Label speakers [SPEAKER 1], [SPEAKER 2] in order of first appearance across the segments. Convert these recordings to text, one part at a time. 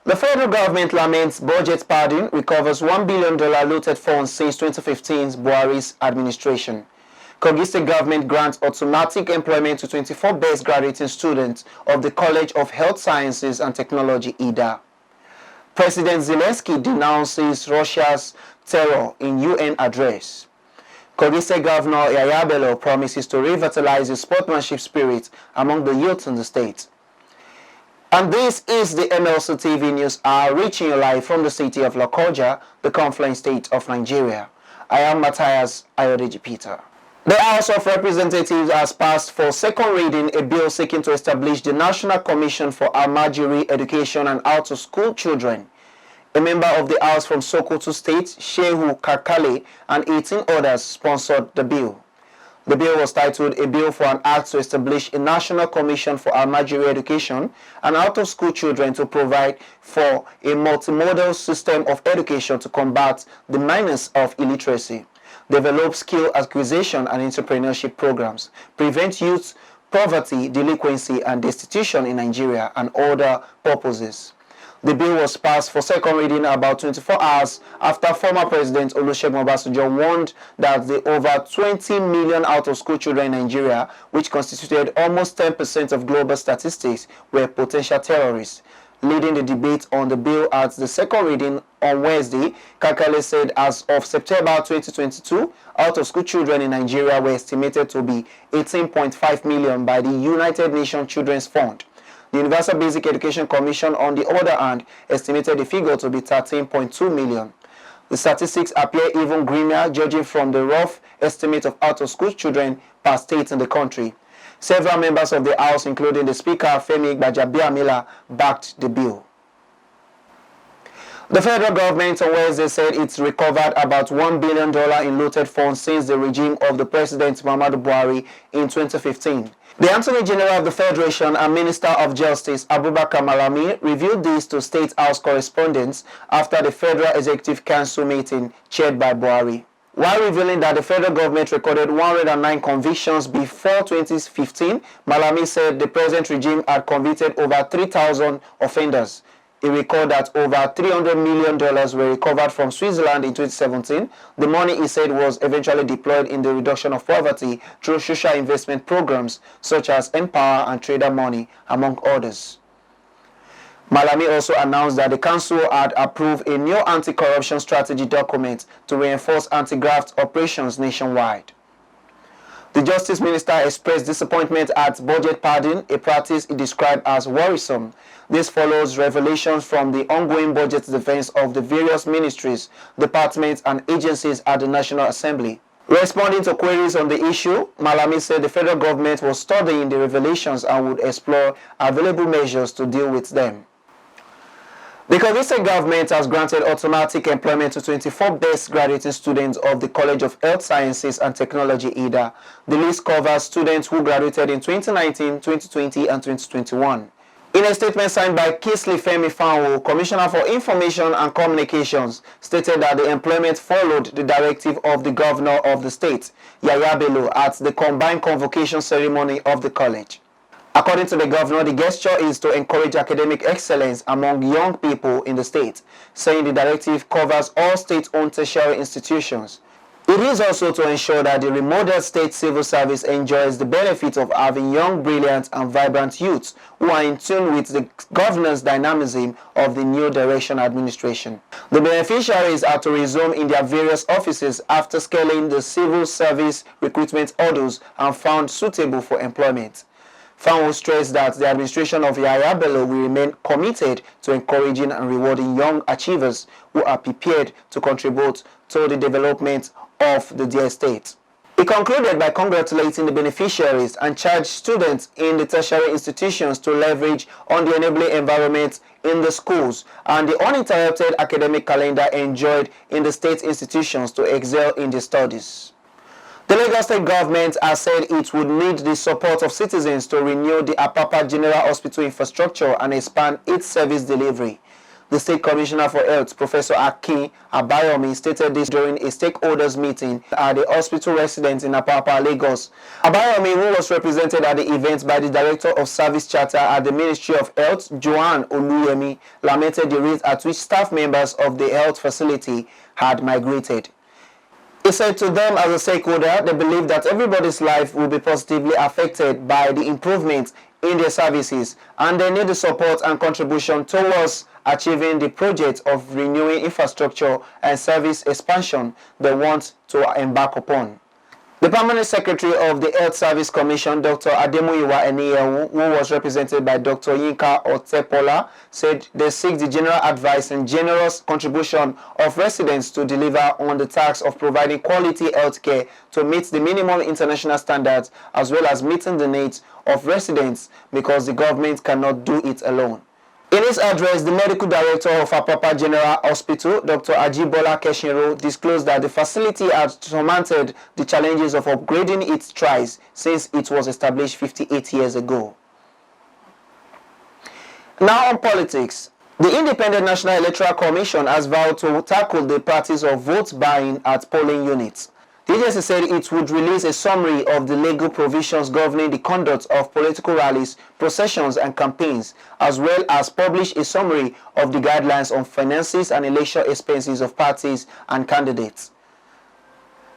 [SPEAKER 1] The federal government laments budget padding recovers $1 billion looted funds since 2015's BUHARI'S administration. KOGI State government grants automatic employment to 24 best graduating students of the College of Health Sciences and Technology IDAH. President Zelensky denounces Russia's terror in UN address. KOGI State Governor YAHAYA BELLO promises to revitalize the sportsmanship spirit among the youth in the state. And this is the MLC TV News Hour, reaching you live from the city of Lokoja, the confluent state of Nigeria. I am Matthias Ayodeji Peter. The House of Representatives has passed for second reading a bill seeking to establish the National Commission for Almajiri Education and Out-of-School Children. A member of the House from Sokoto State, Shehu Kakale, and 18 others sponsored the bill. The bill was titled A Bill for an Act to Establish a National Commission for Almajiri Education and Out-of-School Children to provide for a multimodal system of education to combat the menace of illiteracy, develop skill acquisition and entrepreneurship programs, prevent youth poverty, delinquency, and destitution in Nigeria, and other purposes. The bill was passed for second reading about 24 hours after former President Olusegun Obasanjo warned that the over 20 million out-of-school children in Nigeria, which constituted almost 10% of global statistics, were potential terrorists. Leading the debate on the bill at the second reading on Wednesday, Kakale said as of September 2022, out-of-school children in Nigeria were estimated to be 18.5 million by the United Nations Children's Fund. The Universal Basic Education Commission, on the other hand, estimated the figure to be 13.2 million. The statistics appear even grimmer, judging from the rough estimate of out-of-school children per state in the country. Several members of the House, including the Speaker, Femi Gbajabiamila, backed the bill. The federal government on Wednesday said it's recovered about $1 billion in looted funds since the regime of the President Muhammadu Buhari in 2015. The Attorney General of the Federation and Minister of Justice, Abubakar Malami, revealed this to State House correspondents after the Federal Executive Council meeting chaired by Buhari. While revealing that the federal government recorded 109 convictions before 2015, Malami said the present regime had convicted over 3,000 offenders. He recalled that over $300 million were recovered from Switzerland in 2017. The money, he said, was eventually deployed in the reduction of poverty through social investment programs such as Empower and Trader Money, among others. Malami also announced that the council had approved a new anti-corruption strategy document to reinforce anti-graft operations nationwide. The Justice Minister expressed disappointment at budget padding, a practice he described as worrisome. This follows revelations from the ongoing budget defense of the various ministries, departments, and agencies at the National Assembly. Responding to queries on the issue, Malami said the federal government was studying the revelations and would explore available measures to deal with them. The KOGI State government has granted automatic employment to 24 best graduating students of the College of Health Sciences and Technology IDAH. The list covers students who graduated in 2019, 2020, and 2021. In a statement signed by Kingsley Femi Fanwo, Commissioner for Information and Communications, stated that the employment followed the directive of the Governor of the state, YAHAYA BELLO, at the combined convocation ceremony of the college. According to the governor, the gesture is to encourage academic excellence among young people in the state, saying the directive covers all state-owned tertiary institutions. It is also to ensure that the remodeled state civil service enjoys the benefit of having young, brilliant, and vibrant youths who are in tune with the governance dynamism of the new direction administration. The beneficiaries are to resume in their various offices after scaling the civil service recruitment hurdles and found suitable for employment. Fanwo stressed that the administration of YAHAYA BELLO will remain committed to encouraging and rewarding young achievers who are prepared to contribute to the development of the dear state. He concluded by congratulating the beneficiaries and charged students in the tertiary institutions to leverage on the enabling environment in the schools and the uninterrupted academic calendar enjoyed in the state institutions to excel in their studies. The Lagos State government has said it would need the support of citizens to renew the Apapa General Hospital infrastructure and expand its service delivery. The State Commissioner for Health, Professor Akin Abayomi, stated this during a stakeholders meeting at the hospital residence in Apapa, Lagos. Abayomi, who was represented at the event by the Director of Service Charter at the Ministry of Health, Joanne Oluyemi, lamented the rate at which staff members of the health facility had migrated. He said to them as a stakeholder, they believe that everybody's life will be positively affected by the improvement in their services, and they need the support and contribution towards achieving the project of renewing infrastructure and service expansion they want to embark upon. The Permanent Secretary of the Health Service Commission, Dr. Ademuyiwa Eniyewu, who was represented by Dr. Yinka Otepola, said they seek the general advice and generous contribution of residents to deliver on the task of providing quality health care to meet the minimum international standards as well as meeting the needs of residents, because the government cannot do it alone. In his address, the medical director of Apapa General Hospital, Dr. Ajibola Keshinro, disclosed that the facility had surmounted the challenges of upgrading its trials since it was established 58 years ago. Now on politics. The Independent National Electoral Commission has vowed to tackle the practice of vote buying at polling units. The agency said it would release a summary of the legal provisions governing the conduct of political rallies, processions and campaigns, as well as publish a summary of the guidelines on finances and election expenses of parties and candidates.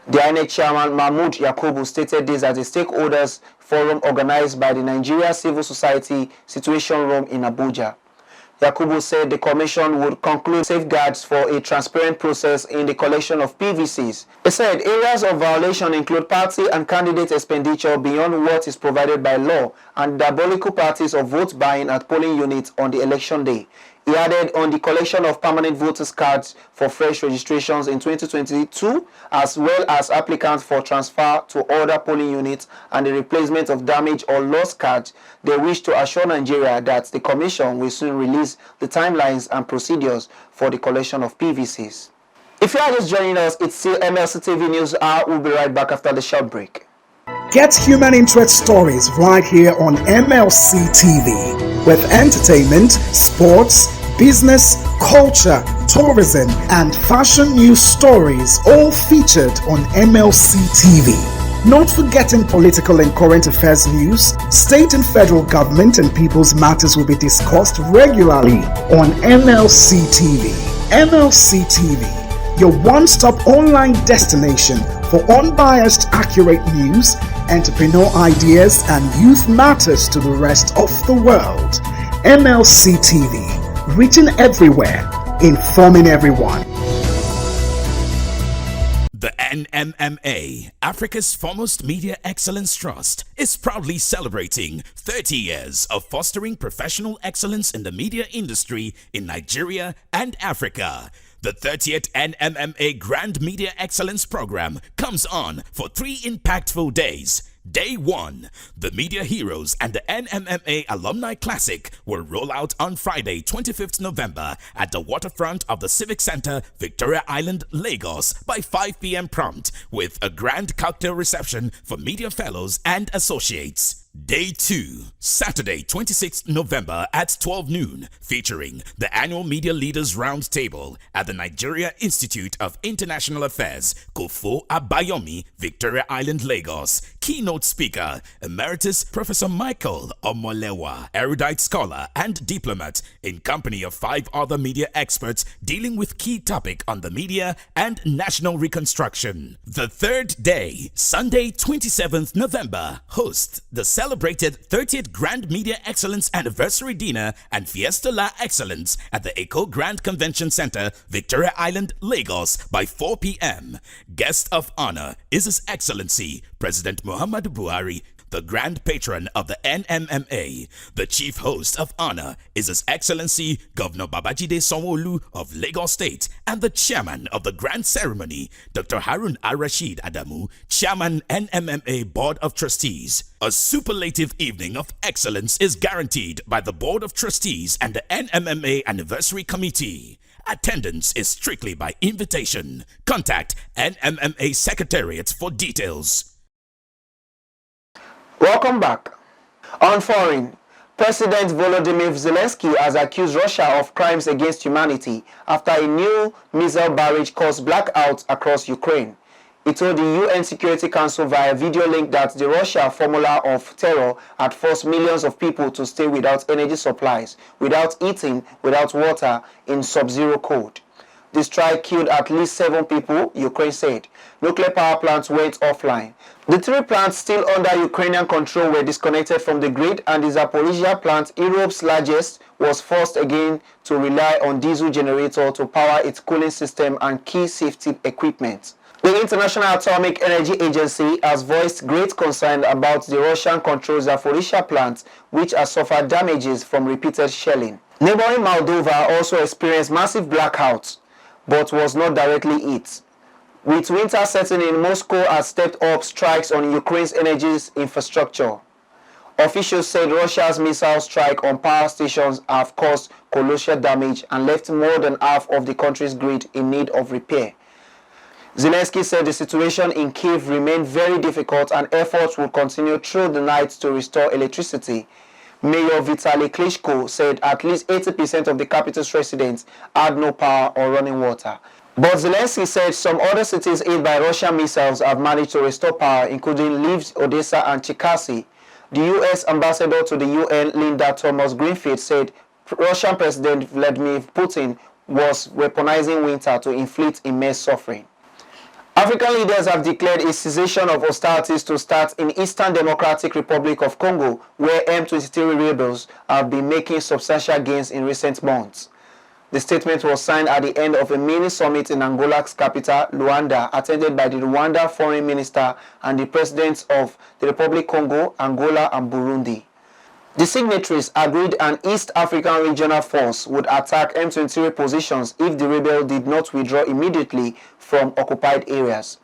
[SPEAKER 1] The INEC chairman Mahmoud Yakubu stated this at a stakeholders forum organized by the Nigeria Civil Society Situation Room in Abuja. Yakubu said the commission would conclude safeguards for a transparent process in the collection of PVCs. He said areas of violation include party and candidate expenditure beyond what is provided by law and diabolical practice of vote buying at polling units on the election day. He added on the collection of permanent voters' cards for fresh registrations in 2022, as well as applicants for transfer to other polling units and the replacement of damaged or lost cards. They wish to assure Nigeria that the Commission will soon release the timelines and procedures for the collection of PVCs. If you are just joining us, it's still MLC TV News Hour. We'll be right back after the short break.
[SPEAKER 2] Get human interest stories right here on MLC TV with entertainment, sports, business, culture, tourism, and fashion news stories all featured on MLC TV. Not forgetting political and current affairs news, state and federal government and people's matters will be discussed regularly on MLC TV. MLC TV, your one-stop online destination for unbiased, accurate news, entrepreneur ideas, and youth matters to the rest of the world. MLC TV, reaching everywhere, informing everyone.
[SPEAKER 3] The NMMA, Africa's foremost media excellence trust, is proudly celebrating 30 years of fostering professional excellence in the media industry in Nigeria and Africa. The 30th NMMA Grand Media Excellence Program comes on for 3 impactful days. Day 1, the Media Heroes and the NMMA Alumni Classic will roll out on Friday, 25th November at the waterfront of the Civic Center, Victoria Island, Lagos by 5 p.m. prompt, with a grand cocktail reception for media fellows and associates. Day 2, Saturday, 26th November at 12 noon, featuring the annual Media Leaders Roundtable at the Nigeria Institute of International Affairs, Kofo Abayomi, Victoria Island, Lagos. Keynote speaker, Emeritus Professor Michael Omolewa, erudite scholar and diplomat, in company of 5 other media experts dealing with key topic on the media and national reconstruction. The third day, Sunday, 27th November, host the celebrated 30th Grand Media Excellence Anniversary Dinner and Fiesta La Excellence at the Eco Grand Convention Center, Victoria Island, Lagos by 4 p.m. Guest of honor is His Excellency President Muhammadu Buhari, the Grand Patron of the NMMA. The Chief Host of Honor is His Excellency Governor Babajide Sanwo-Olu of Lagos State, and the Chairman of the Grand Ceremony, Dr. Harun Al-Rashid Adamu, Chairman NMMA Board of Trustees. A superlative evening of excellence is guaranteed by the Board of Trustees and the NMMA Anniversary Committee. Attendance is strictly by invitation. Contact NMMA Secretariat for details.
[SPEAKER 1] Welcome back. On foreign, President Volodymyr Zelensky has accused Russia of crimes against humanity after a new missile barrage caused blackouts across Ukraine. He told the UN Security Council via video link that the Russia formula of terror had forced millions of people to stay without energy supplies, without eating, without water, in sub-zero cold. The strike killed at least 7 people, Ukraine said. Nuclear power plants went offline. The 3 plants still under Ukrainian control were disconnected from the grid, and the Zaporizhia plant, Europe's largest, was forced again to rely on diesel generator to power its cooling system and key safety equipment. The International Atomic Energy Agency has voiced great concern about the Russian-controlled Zaporizhia plant, which has suffered damages from repeated shelling. Neighboring Moldova also experienced massive blackouts, but was not directly hit. With winter setting in, Moscow has stepped up strikes on Ukraine's energy infrastructure. Officials said Russia's missile strike on power stations have caused colossal damage and left more than half of the country's grid in need of repair. Zelensky said the situation in Kyiv remained very difficult and efforts will continue through the night to restore electricity. Mayor Vitaly Klitschko said at least 80% of the capital's residents had no power or running water. But Zelensky said some other cities hit by Russian missiles have managed to restore power, including Lviv, Odessa, and Cherkasy. The U.S. ambassador to the UN, Linda Thomas-Greenfield, said Russian President Vladimir Putin was weaponizing winter to inflict immense suffering. African leaders have declared a cessation of hostilities to start in Eastern Democratic Republic of Congo, where M23 rebels have been making substantial gains in recent months. The statement was signed at the end of a mini-summit in Angola's capital, Luanda, attended by the Rwanda Foreign Minister and the Presidents of the Republic of Congo, Angola, and Burundi. The signatories agreed an East African regional force would attack M23 positions if the rebel did not withdraw immediately from occupied areas.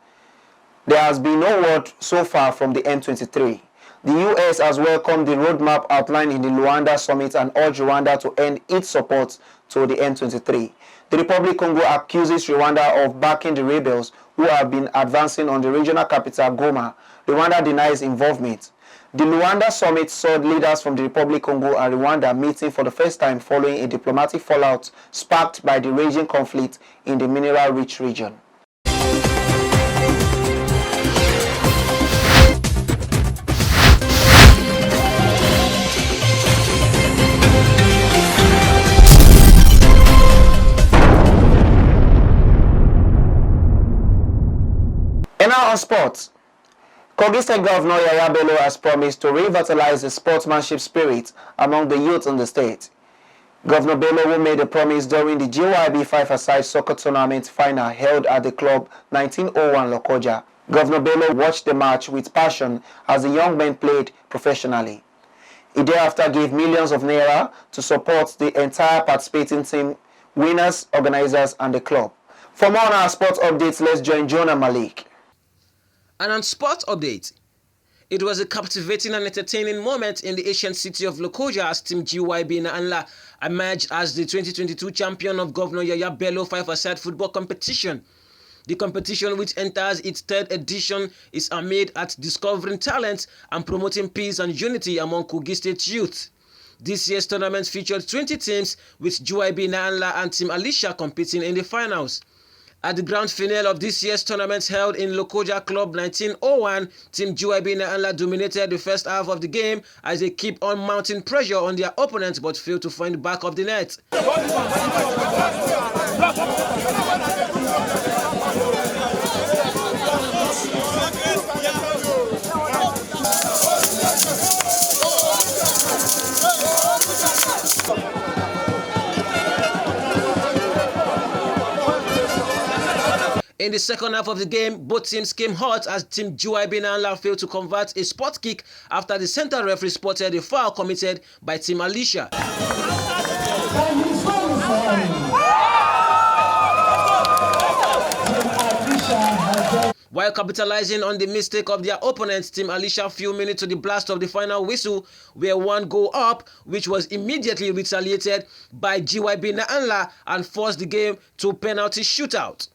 [SPEAKER 1] There has been no word so far from the M23. The U.S. has welcomed the roadmap outlined in the Luanda summit and urged Rwanda to end its support to the M23. The Republic of Congo accuses Rwanda of backing the rebels who have been advancing on the regional capital, Goma. Rwanda denies involvement. The Luanda summit saw leaders from the Republic of Congo and Rwanda meeting for the first time following a diplomatic fallout sparked by the raging conflict in the mineral-rich region. And now on sports. KOGI State Governor YAHAYA BELLO has promised to revitalize the sportsmanship spirit among the youth in the state. Governor Bello, who made a promise during the GYB 5-a-side soccer tournament final held at the club 1901 Lokoja. Governor Bello watched the match with passion as the young men played professionally. He thereafter gave millions of naira to support the entire participating team, winners, organizers, and the club. For more on our sports updates, let's join Jonah Malik.
[SPEAKER 4] And on sports update, it was a captivating and entertaining moment in the ancient city of Lokoja as Team GYB Naanla emerged as the 2022 champion of Governor YAHAYA BELLO 5-a-side football competition. The competition, which enters its 3rd edition, is aimed at discovering talent and promoting peace and unity among KOGI State youth. This year's tournament featured 20 teams, with GYB Naanla and Team Alicia competing in the finals. At the grand finale of this year's tournament held in Lokoja Club 1901, Team GYB Naanla dominated the first half of the game as they keep on mounting pressure on their opponents but failed to find the back of the net. In the second half of the game, both teams came hot as Team GYB Naanla failed to convert a spot kick after the center referee spotted a foul committed by Team Alicia. While capitalizing on the mistake of their opponents, Team Alicia few minutes to the blast of the final whistle were one goal up, which was immediately retaliated by GYB Naanla and forced the game to penalty shootout.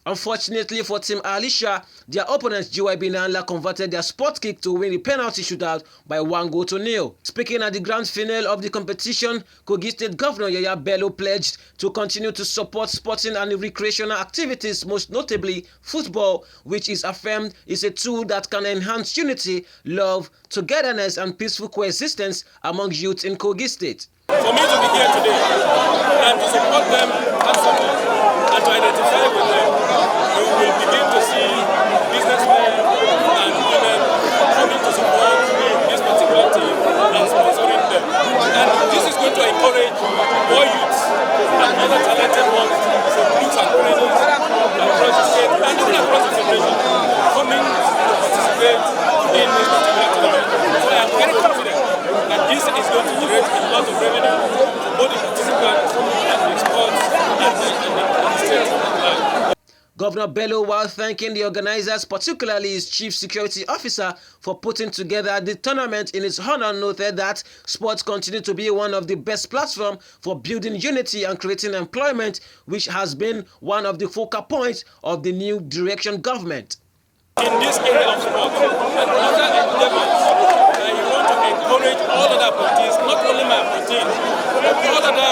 [SPEAKER 4] Unfortunately for Team Alicia, their opponents GYB Nanla converted their spot kick to win the penalty shootout by 1-0. Speaking at the grand finale of the competition, Kogi State Governor Yahaya Bello pledged to continue to support sporting and recreational activities, most notably football, which is affirmed is a tool that can enhance unity, love, togetherness and peaceful coexistence among youth in Kogi State.
[SPEAKER 5] For me to be here today and to support them handsomely and to identify with them, you will begin to see businessmen and women coming to support this particular team and sponsoring them. And this is going to encourage more youths and other talented ones from groups and colleges across the state and even across the federation coming to participate in this particular tournament. So I am very confident that this is going to generate a lot of revenue for both the participants and the sports and the state life.
[SPEAKER 4] Governor Bello, while thanking the organizers, particularly his chief security officer, for putting together the tournament in his honor, noted that sports continue to be one of the best platforms for building unity and creating employment, which has been one of the focal points of the new direction government.
[SPEAKER 5] In this area of sport and other endeavors, you want to encourage all other parties, not only my party, but all other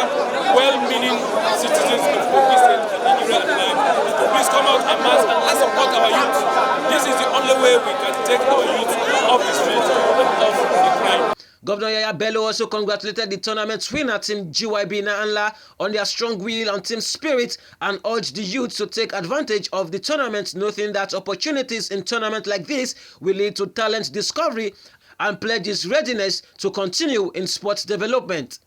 [SPEAKER 5] well-meaning citizens of Kogi State and Nigeria and life, to please come out en masse and let's support our youth. This is the only way we can take our youth off the streets and off the crime.
[SPEAKER 4] Governor Yahaya Bello also congratulated the tournament winner Team GYB Nanla on their strong will and team spirit and urged the youth to take advantage of the tournament, noting that opportunities in tournaments like this will lead to talent discovery and pledge his readiness to continue in sports development.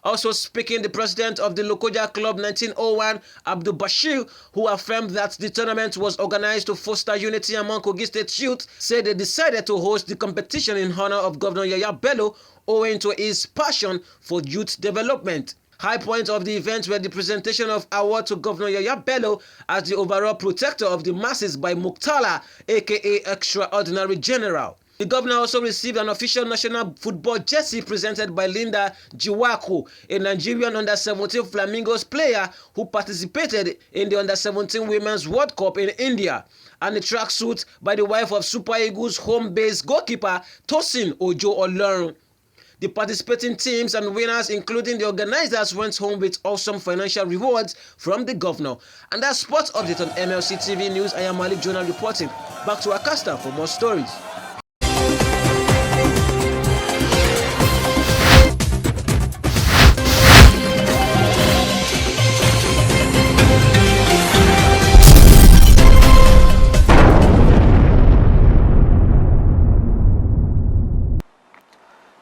[SPEAKER 4] Also speaking, the president of the Lokoja Club 1901, Abdul Bashir, who affirmed that the tournament was organized to foster unity among Kogi State youth, said they decided to host the competition in honor of Governor Yahaya Bello owing to his passion for youth development. High points of the event were the presentation of award to Governor Yahaya Bello as the overall protector of the masses by Muktala, aka Extraordinary General. The governor also received an official national football jersey presented by Linda Jiwako, a Nigerian under-17 Flamingos player who participated in the under-17 Women's World Cup in India, and a tracksuit by the wife of Super Eagles home-based goalkeeper Tosin Ojo Olorun. The participating teams and winners, including the organizers, went home with awesome financial rewards from the governor. And that's sports update on MLC TV News. I am Malik Jonah reporting. Back to Akasta for more stories.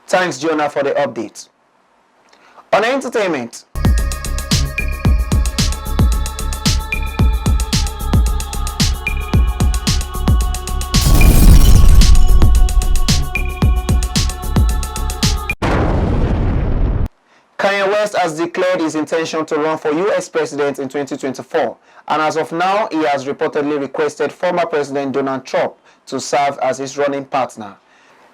[SPEAKER 1] Thanks, Jonah, for the update. On entertainment, Kanye West has declared his intention to run for US president in 2024, and as of now, he has reportedly requested former President Donald Trump to serve as his running partner.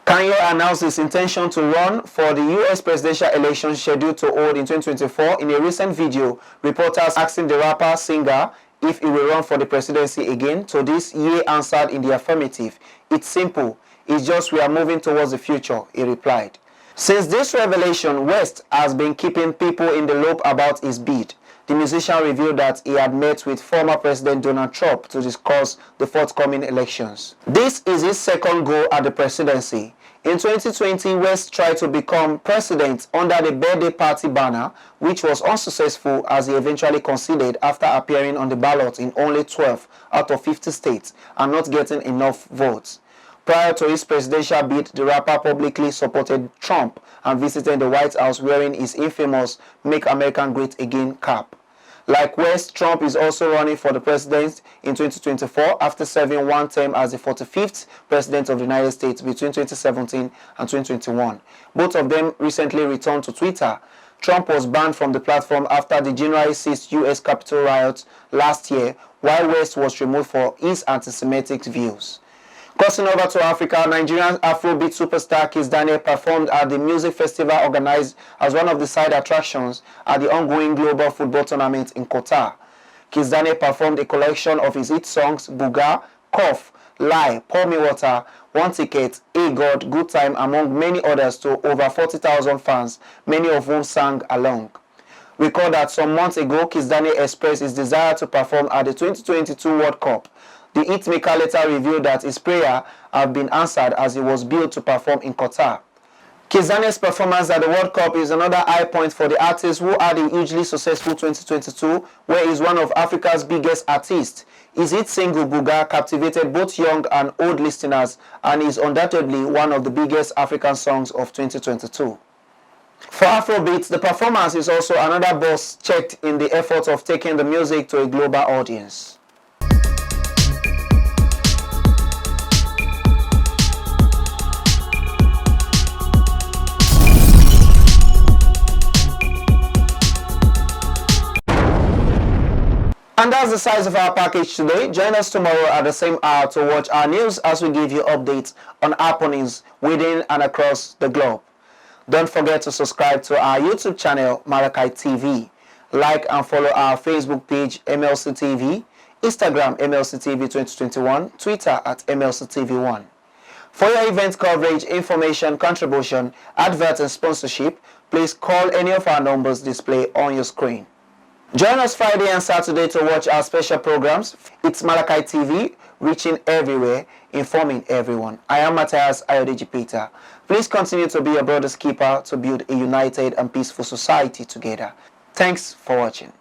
[SPEAKER 1] Kanye announced his intention to run for the U.S. presidential election scheduled to hold in 2024 in a recent video. Reporters asking the rapper-singer if he will run for the presidency again. To this, Ye answered in the affirmative. "It's simple. It's just we are moving towards the future," he replied. Since this revelation, West has been keeping people in the loop about his bid. The musician revealed that he had met with former President Donald Trump to discuss the forthcoming elections. This is his second go at the presidency. In 2020, West tried to become president under the birthday party banner, which was unsuccessful as he eventually conceded after appearing on the ballot in only 12 out of 50 states and not getting enough votes. Prior to his presidential bid, the rapper publicly supported Trump and visited the White House wearing his infamous "Make America Great Again" cap. Like West, Trump is also running for the presidency in 2024 after serving one term as the 45th president of the United States between 2017 and 2021. Both of them recently returned to Twitter. Trump was banned from the platform after the January 6th U.S. Capitol riots last year, while West was removed for his anti-Semitic views. Crossing over to Africa, Nigerian Afrobeat superstar Kiss Daniel performed at the music festival organized as one of the side attractions at the ongoing global football tournament in Qatar. Kizz Daniel performed a collection of his hit songs Buga, Cough, Lie, Pour Me Water, One Ticket, Hey God, Good Time, among many others, to over 40,000 fans, many of whom sang along. Recall that some months ago, Kizz Daniel expressed his desire to perform at the 2022 World Cup. The hitmaker later revealed that his prayer had been answered as he was billed to perform in Qatar. Kizz Daniel's performance at the World Cup is another high point for the artist who had a hugely successful 2022, where he is one of Africa's biggest artists. His hit single Buga captivated both young and old listeners and is undoubtedly one of the biggest African songs of 2022. For Afrobeats, the performance is also another box checked in the effort of taking the music to a global audience. And that's the size of our package today. Join us tomorrow at the same hour to watch our news as we give you updates on happenings within and across the globe. Don't forget to subscribe to our YouTube channel, Malachi TV. Like and follow our Facebook page, MLC TV, Instagram, MLC TV 2021, Twitter at MLC TV1. For your event coverage, information, contribution, adverts and sponsorship, please call any of our numbers displayed on your screen. Join us Friday and Saturday to watch our special programs. It's Malachi TV, reaching everywhere, informing everyone. I am Matthias Ayodeji Peter. Please continue to be your brother's keeper to build a united and peaceful society together. Thanks for watching.